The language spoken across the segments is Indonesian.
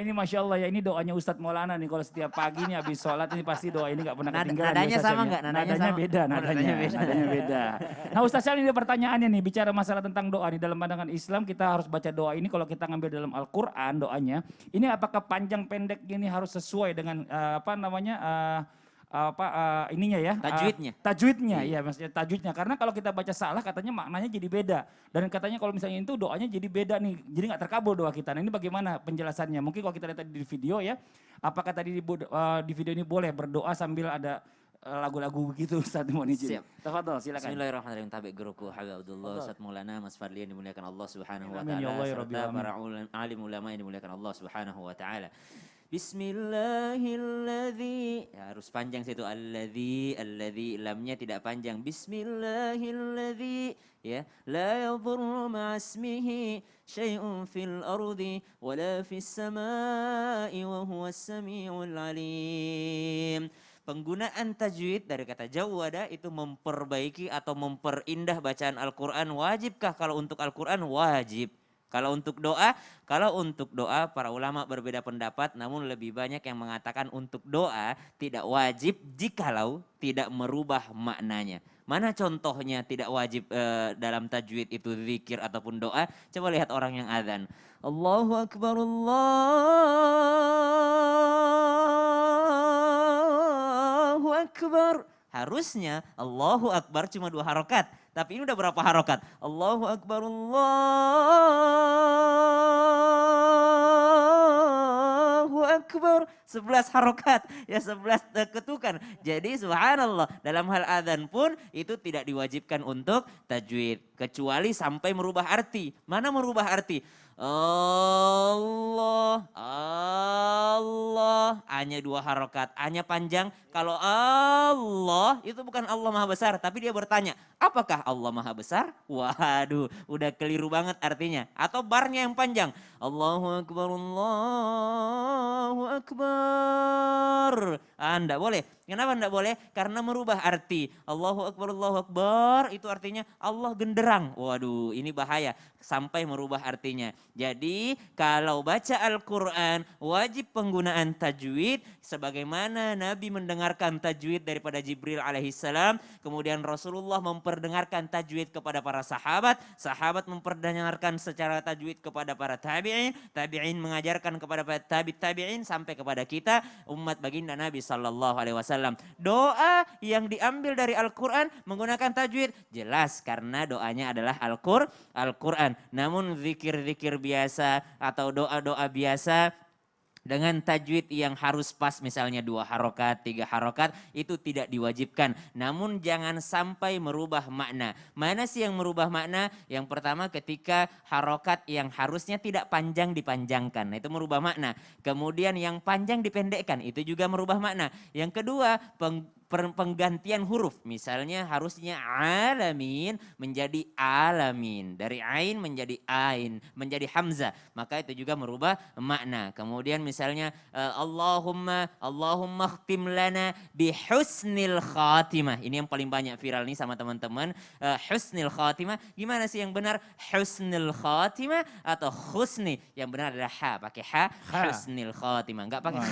ini Masya Allah ya, ini doanya Ustadz Maulana nih. Kalau setiap pagi nih habis sholat ini pasti doa ini gak pernah ketinggalan. Nadanya Ustadz sama Syam, ya. nggak? Nadanya sama? Beda, nadanya beda. Nah Ustadz Syam, ini pertanyaannya nih, bicara masalah tentang doa nih. Dalam pandangan Islam kita harus baca doa ini kalau kita ngambil dalam Al-Quran doanya. Ini apakah panjang pendek ini harus sesuai dengan ininya ya, tajwidnya ya, maksudnya tajwidnya, karena kalau kita baca salah katanya maknanya jadi beda, dan katanya kalau misalnya itu doanya jadi beda nih, jadi nggak terkabul doa kita. Nah ini bagaimana penjelasannya? Mungkin kalau kita lihat tadi di video ya, apakah tadi di video ini boleh berdoa sambil ada lagu-lagu begitu? Ustaz mohon izin. Tafadhol, silakan. Bismillahirrahmanirrahim. Tabi guruku Habib Abdullah, Ustaz Maulana, Mas Fadli yang dimuliakan Allah Subhanahu wa taala, serta para alim ulama yang dimuliakan Allah Subhanahu wa taala. Bismillahilladzi, ya, harus panjang situ, alladzi lamnya tidak panjang. Bismillahilladzi, ya, la yadhurru ma'asmihi syai'un fil ardi wala fis samai wa huwas samiul alim. Penggunaan tajwid dari kata jawwada itu memperbaiki atau memperindah bacaan Al-Quran. Wajibkah? Kalau untuk Al-Quran wajib. Kalau untuk doa para ulama berbeda pendapat, namun lebih banyak yang mengatakan untuk doa tidak wajib jikalau tidak merubah maknanya. Mana contohnya tidak wajib dalam tajwid itu zikir ataupun doa? Coba lihat orang yang azan. Allahu Akbar, Allahu Akbar. Harusnya Allahu Akbar cuma 2 harokat. Tapi ini udah berapa harokat? Allahu Akbar, Allahu Akbar. 11 harokat. Ya 11 ketukan. Jadi subhanallah. Dalam hal adzan pun itu tidak diwajibkan untuk tajwid. Kecuali sampai merubah arti. Mana merubah arti? Allah, Allah, hanya 2 harokat, hanya panjang. Kalau Allah itu bukan Allah Maha Besar, tapi dia bertanya, apakah Allah Maha Besar? Waduh, udah keliru banget artinya. Atau barnya yang panjang, Allahu Akbar, Allahu Akbar. Enggak boleh. Kenapa enggak boleh? Karena merubah arti. Allahu Akbar itu artinya Allah genderang. Waduh, ini bahaya sampai merubah artinya. Jadi kalau baca Al-Quran wajib penggunaan tajwid sebagaimana Nabi mendengarkan tajwid daripada Jibril alaihissalam. Kemudian Rasulullah memperdengarkan tajwid kepada para sahabat. Sahabat memperdengarkan secara tajwid kepada para tabi'in. Tabi'in mengajarkan kepada tabi'in sampai kepada kita umat baginda Nabi SAW. Doa yang diambil dari Al-Quran menggunakan tajwid jelas karena doanya adalah Al-Quran. Namun zikir-zikir biasa atau doa-doa biasa dengan tajwid yang harus pas, misalnya 2 harokat, 3 harokat, itu tidak diwajibkan. Namun jangan sampai merubah makna. Mana sih yang merubah makna? Yang pertama ketika harokat yang harusnya tidak panjang dipanjangkan, nah, itu merubah makna. Kemudian yang panjang dipendekkan, itu juga merubah makna. Yang kedua penggantian huruf, misalnya harusnya alamin menjadi alamin, dari ain menjadi ain, menjadi hamzah, maka itu juga merubah makna. Kemudian misalnya Allahumma khtim lana bi husnil khatimah, ini yang paling banyak viral nih sama teman-teman. Husnil khatimah, gimana sih yang benar? Husnil khatimah atau husni? Yang benar adalah ha, pakai ha. Husnil khatimah, enggak pakai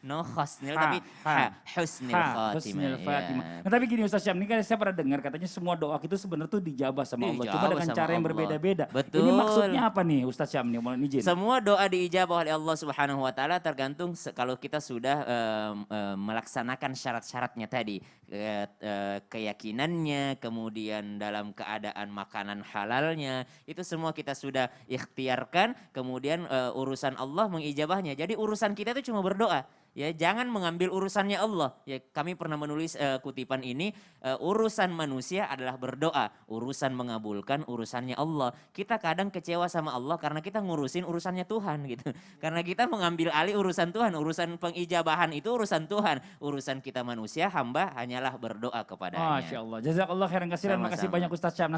no husnil tapi ha, husnil khatimah. Nah tapi gini Ustaz Syam, ini kan saya pernah dengar katanya semua doa itu sebenarnya tuh dijabah sama Allah. Cuma dengan cara yang berbeda-beda. Ini maksudnya apa nih Ustaz Syam nih? Mohon izin. Semua doa diijabah oleh Allah Subhanahu wa taala tergantung kalau kita sudah melaksanakan syarat-syaratnya tadi. Keyakinannya, kemudian dalam keadaan makanan halalnya, itu semua kita sudah ikhtiarkan, kemudian urusan Allah mengijabahnya. Jadi urusan kita itu cuma berdoa. Ya, jangan mengambil urusannya Allah. Ya, kami pernah menulis kutipan ini, urusan manusia adalah berdoa, urusan mengabulkan urusannya Allah. Kita kadang kecewa sama Allah karena kita ngurusin urusannya Tuhan gitu. Karena kita mengambil alih urusan Tuhan, urusan pengijabahan itu urusan Tuhan, urusan kita manusia hamba hanyalah berdoa kepadanya. Masya Allah, jazakallah khairan katsiran, makasih banyak Ustaz Syam.